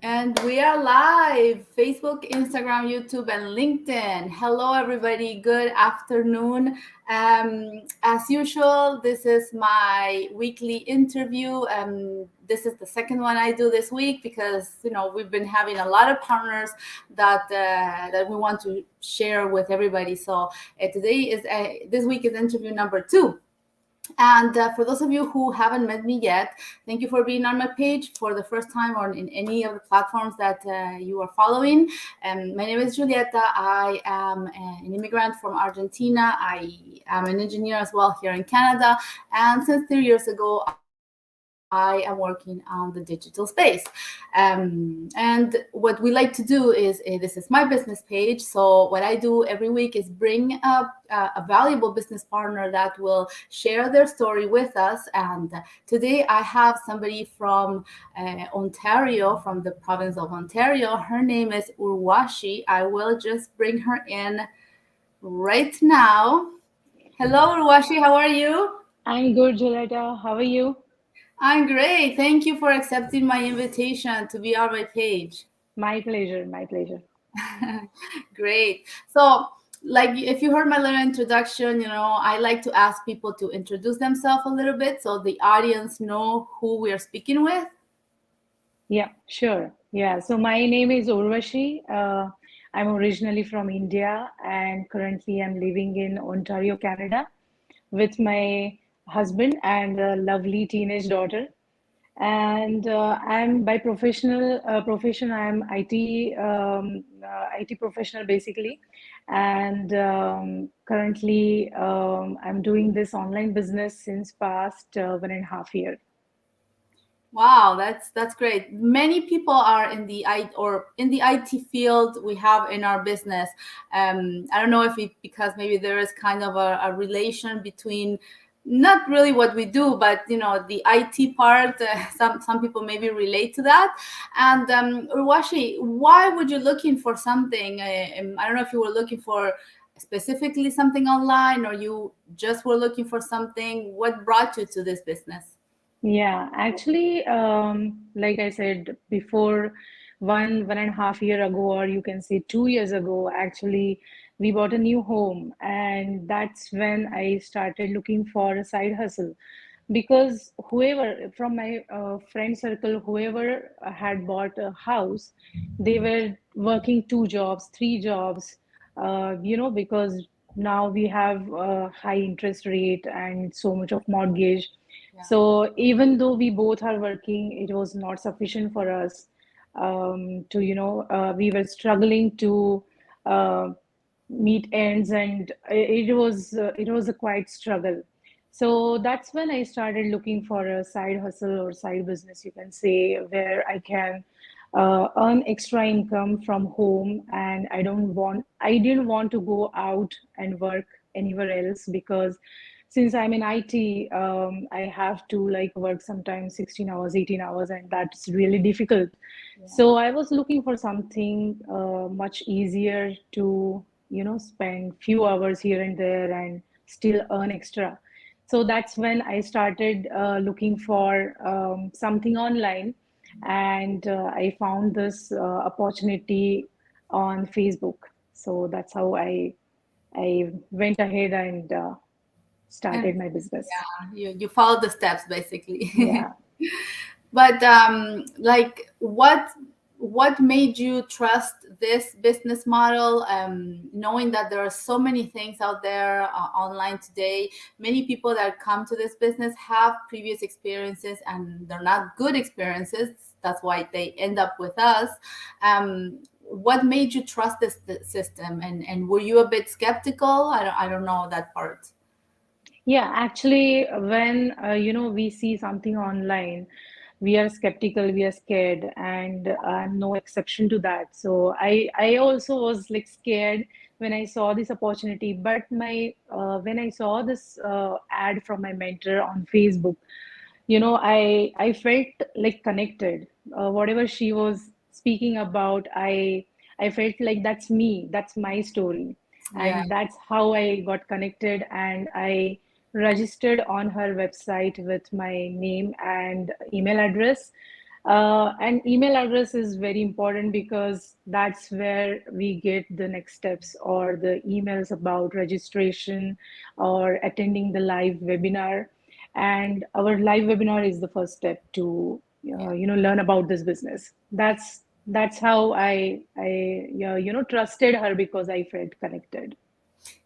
And we are live Facebook, Instagram, YouTube, and LinkedIn. Hello, everybody. Good afternoon. As usual, this is my weekly interview. This is the second one I do this week because we've been having a lot of partners that we want to share with everybody. So this week is interview number 2. And for those of you who haven't met me yet, thank you for being on my page for the first time or in any of the platforms that you are following. My name is Julieta. I am an immigrant from Argentina. I am an engineer as well here in Canada. And since 3 years ago, I am working on the digital space. And what we like to do is this is my business page. So what I do every week is bring up a valuable business partner that will share their story with us. And today I have somebody from Ontario, from the province of Ontario. Her name is Urwashi. I will just bring her in right now. Hello, Urwashi. How are you? I'm good, Julieta. How are you? I'm great. Thank you for accepting my invitation to be on my page. My pleasure, my pleasure. Great. So, like, if you heard my little introduction, I like to ask people to introduce themselves a little bit so the audience know who we are speaking with. Yeah, sure. Yeah, so my name is Urwashi. I'm originally from India and currently I'm living in Ontario, Canada with my husband and a lovely teenage daughter. And I'm by profession, I'm IT professional basically. And currently I'm doing this online business since past 1.5 years. Wow, that's great. Many people are in the IT field we have in our business. I don't know if because maybe there is kind of a relation between not really what we do, but the IT part. Some people maybe relate to that. And Urwashi, why would you looking for something? I don't know if you were looking for specifically something online or you just were looking for something. What brought you to this business? Yeah, actually, like I said before, 1.5 year ago, or you can say 2 years ago, actually, we bought a new home, and that's when I started looking for a side hustle. Because whoever from my friend circle, whoever had bought a house, they were working 2 jobs, 3 jobs, because now we have a high interest rate and so much of mortgage. So even though we both are working, it was not sufficient for us we were struggling to uh, meet ends, and it was a quite struggle. So that's when I started looking for a side hustle or side business, you can say, where I can earn extra income from home, and I didn't want to go out and work anywhere else because since I'm in IT, I have to like work sometimes 16 hours, 18 hours, and that's really difficult. So I was looking for something much easier to, spend few hours here and there and still earn extra. So that's when I started looking for something online, and I found this opportunity on Facebook. So that's how I went ahead and started And my business. you follow the steps basically. Yeah. But like what made you trust this business model, knowing that there are so many things out there online today? Many people that come to this business have previous experiences and they're not good experiences. That's why they end up with us. What made you trust this system, and were you a bit skeptical? I don't know that part. Yeah, actually, when we see something online, we are skeptical, we are scared, and I'm no exception to that. So I also was like scared when I saw this opportunity. But my when I saw this ad from my mentor on Facebook, I felt like connected. Whatever she was speaking about, I felt like that's me, that's my story, Yeah. and that's how I got connected, and I registered on her website with my name and email address. And email address is very important because that's where we get the next steps or the emails about registration or attending the live webinar. And our live webinar is the first step to learn about this business. That's how I trusted her because I felt connected.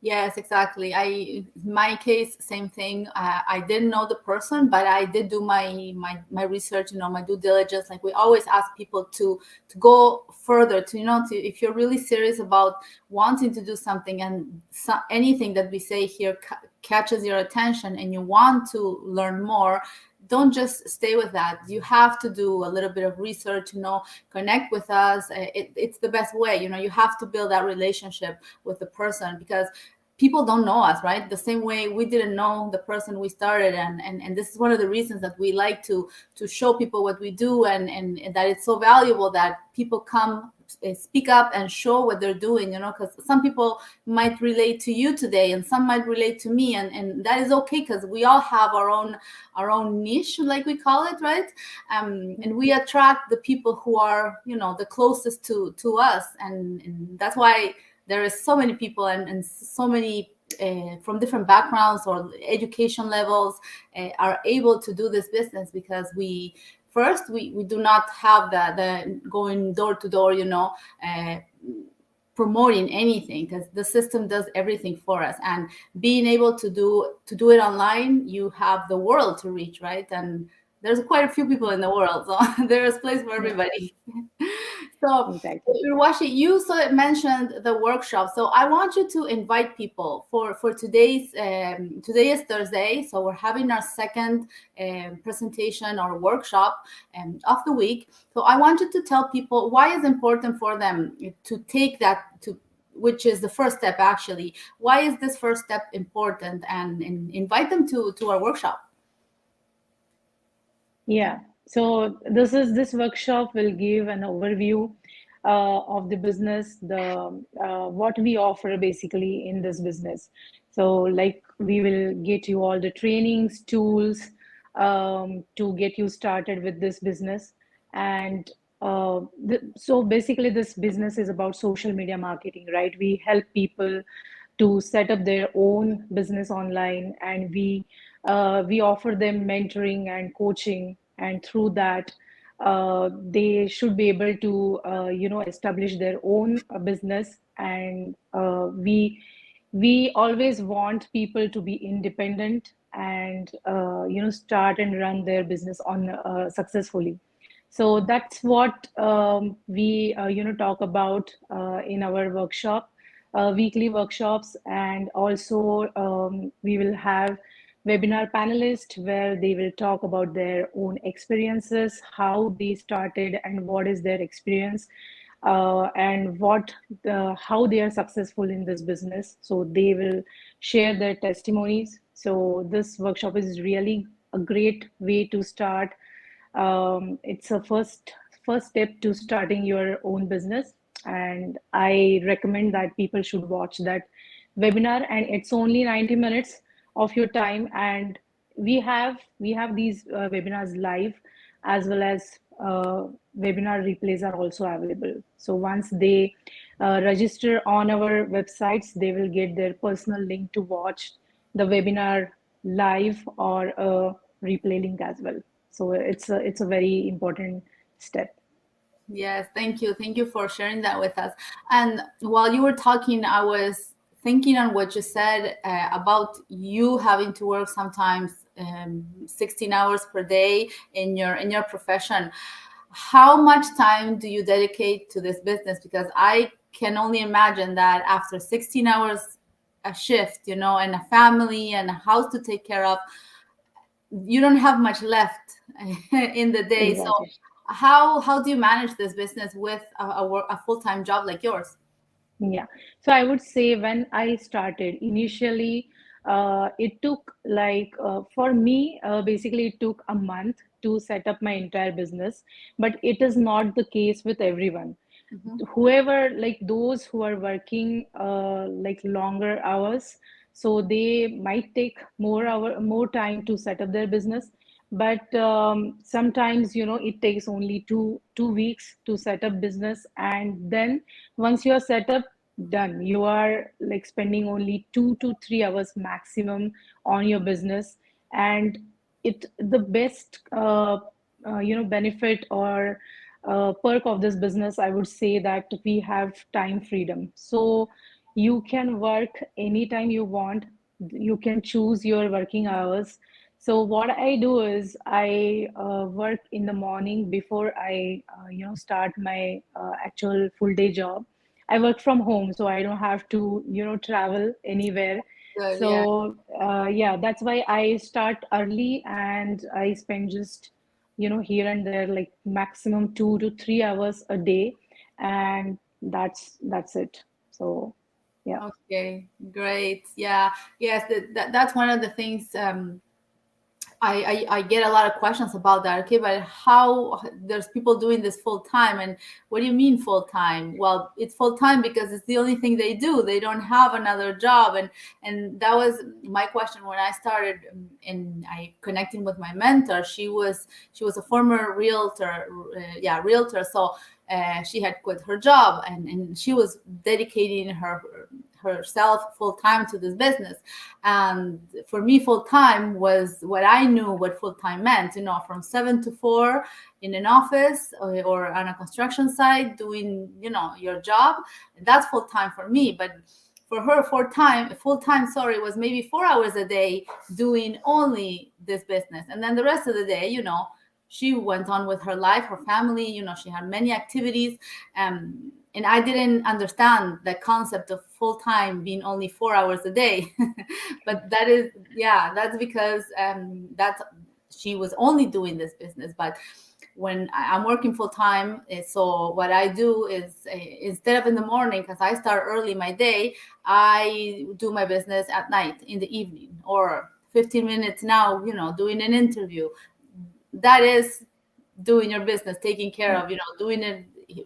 Yes, exactly. In my case, same thing. I didn't know the person, but I did do my research, my due diligence. Like we always ask people to go further, to if you're really serious about wanting to do something, and anything that we say here catches your attention, and you want to learn more. Don't just stay with that. You have to do a little bit of research, connect with us. It's the best way. You have to build that relationship with the person, because people don't know us, right? The same way we didn't know the person we started, and this is one of the reasons that we like to show people what we do, and that it's so valuable that people come, speak up and show what they're doing, because some people might relate to you today and some might relate to me, and that is okay, because we all have our own niche, like we call it, right? And we attract the people who are, the closest to us, and that's why there is so many people, and so many from different backgrounds or education levels are able to do this business, because we do not have the going door to door, promoting anything, because the system does everything for us, and being able to do it online, you have the world to reach, right? And there's quite a few people in the world, so there's place for Yeah, everybody. So, exactly. Urwashi, you mentioned the workshop. So I want you to invite people for today is Thursday. So we're having our second presentation or workshop of the week. So I want you to tell people why it's important for them to take that to which is the first step actually. Why is this first step important, and invite them to our workshop? Yeah, so this workshop will give an overview of the business, the what we offer basically in this business. So like we will get you all the trainings, tools to get you started with this business. And so basically this business is about social media marketing, right? We help people to set up their own business online, and we offer them mentoring and coaching, and through that they should be able to establish their own business. And we always want people to be independent and start and run their business on successfully. So that's what we talk about in our workshop, weekly workshops. And also we will have webinar panelists where they will talk about their own experiences, how they started and what is their experience, and how they are successful in this business. So they will share their testimonies. So this workshop is really a great way to start. It's a first step to starting your own business, and I recommend that people should watch that webinar. And it's only 90 minutes of your time, and we have these webinars live, as well as webinar replays are also available. So once they register on our websites, they will get their personal link to watch the webinar live or a replay link as well. So it's a very important step. Yes, thank you. Thank you for sharing that with us. And while you were talking, I was thinking on what you said about you having to work sometimes 16 hours per day in your profession. How much time do you dedicate to this business? Because I can only imagine that after 16 hours a shift, and a family and a house to take care of, you don't have much left in the day. So Exactly. how do you manage this business with a full-time job like yours? Yeah. So I would say when I started initially, it took like for me, basically it took a month to set up my entire business, but it is not the case with everyone. Hmm. Whoever, like those who are working like longer hours, so they might take more time to set up their business. But sometimes, it takes only two weeks to set up business, and then once you're set up, done. You are like spending only 2 to 3 hours maximum on your business. And it the best benefit or perk of this business, I would say that we have time freedom. So you can work anytime you want. You can choose your working hours. So what I do is I work in the morning before I start my actual full day job. I work from home, so I don't have to travel anywhere. Good, yeah. So yeah, that's why I start early, and I spend just here and there, like maximum 2 to 3 hours a day, and that's it. So yeah. Okay, great. Yeah, yes, that's one of the things. I get a lot of questions about that. Okay, but how there's people doing this full time, and what do you mean full time? Well, it's full time because it's the only thing they do. They don't have another job, and that was my question when I started. And I connecting with my mentor. She was a former realtor, yeah, realtor. So she had quit her job, and she was dedicating herself full time to this business. And for me, full time was what I knew what full time meant, from 7 to 4 in an office, or on a construction site doing, your job. That's full time for me. But for her, full time, sorry, was maybe 4 hours a day doing only this business. And then the rest of the day, she went on with her life, her family, she had many activities. And I didn't understand the concept of full time being only 4 hours a day. But that is, yeah, that's because that's she was only doing this business. But when I'm working full time, so what I do is, instead of in the morning, because I start early my day, I do my business at night, in the evening, or 15 minutes now, doing an interview. That is doing your business, taking care of, doing it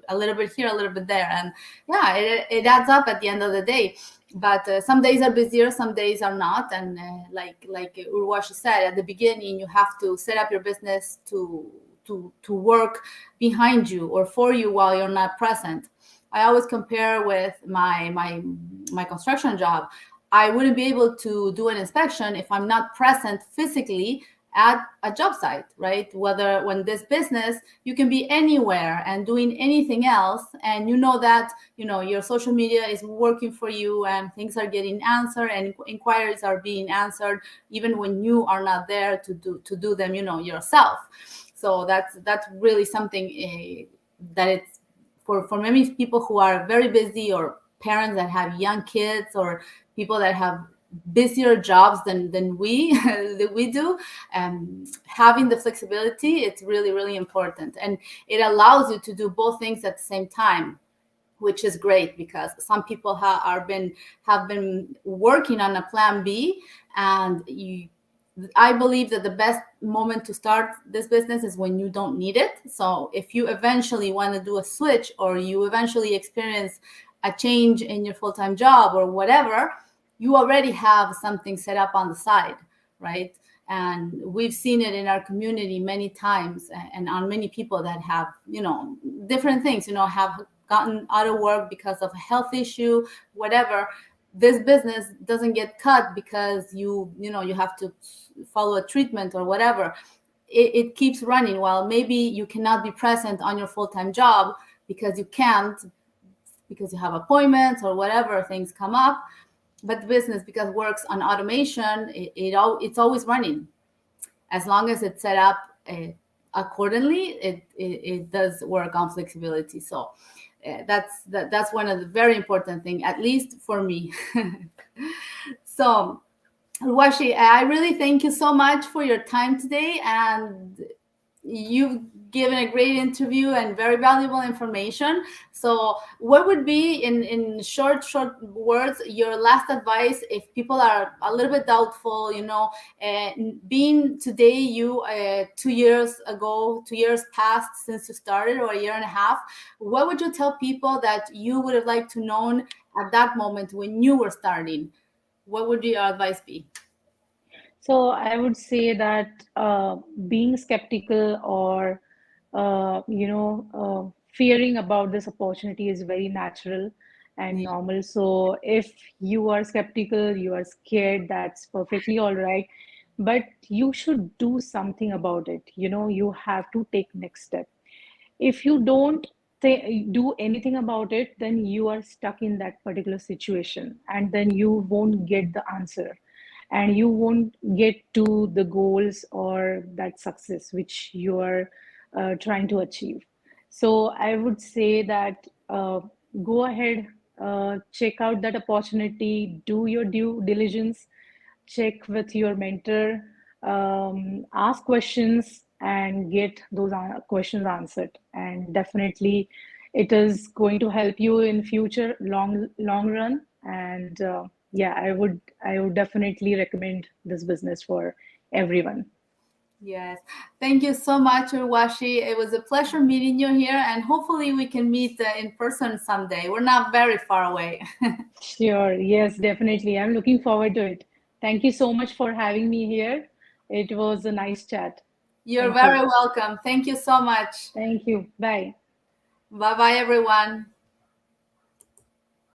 a little bit here, a little bit there. And yeah, it adds up at the end of the day. But some days are busier, some days are not. And like Urwashi said at the beginning, you have to set up your business to work behind you or for you while you're not present. I always compare with my construction job. I wouldn't be able to do an inspection if I'm not present physically at a job site, right? Whether when this business, you can be anywhere and doing anything else, and that your social media is working for you, and things are getting answered, and inquiries are being answered, even when you are not there to do them, yourself. So that's really something, that it's for many people who are very busy, or parents that have young kids, or people that have busier jobs than we that we do. Having the flexibility, it's really, really important, and it allows you to do both things at the same time, which is great, because some people have been working on a plan B. And I believe that the best moment to start this business is when you don't need it. So if you eventually want to do a switch, or you eventually experience a change in your full-time job or whatever, you already have something set up on the side, right? And we've seen it in our community many times, and on many people that have, different things, have gotten out of work because of a health issue, whatever. This business doesn't get cut because you have to follow a treatment or whatever. It keeps running. While maybe you cannot be present on your full-time job because you can't, because you have appointments or whatever, things come up. But the business, because works on automation, it's always running. As long as it's set up accordingly, it does work on flexibility. So that's one of the very important thing, at least for me. So, Washi, I really thank you so much for your time today, and you've given a great interview and very valuable information. So what would be, in short words, your last advice if people are a little bit doubtful, uh, being today, you 2 years ago, 2 years passed since you started, or a year and a half, what would you tell people that you would have liked to known at that moment when you were starting? What would your advice be? So I would say that being skeptical or fearing about this opportunity is very natural and Yeah. normal. So if you are skeptical, you are scared, that's perfectly all right. But you should do something about it. You have to take next step. If you don't do anything about it, then you are stuck in that particular situation, and then you won't get the answer, and you won't get to the goals or that success which you are trying to achieve. So I would say that go ahead, check out that opportunity, do your due diligence, check with your mentor, ask questions, and get those questions answered. And definitely, it is going to help you in future long run. And yeah, I would definitely recommend this business for everyone. Yes. Thank you so much, Urwashi. It was a pleasure meeting you here, and hopefully we can meet in person someday. We're not very far away. Sure, yes, definitely. I'm looking forward to it. Thank you so much for having me here. It was a nice chat. You're Thank you. very welcome. Thank you so much. Thank you. Bye. Bye bye, everyone.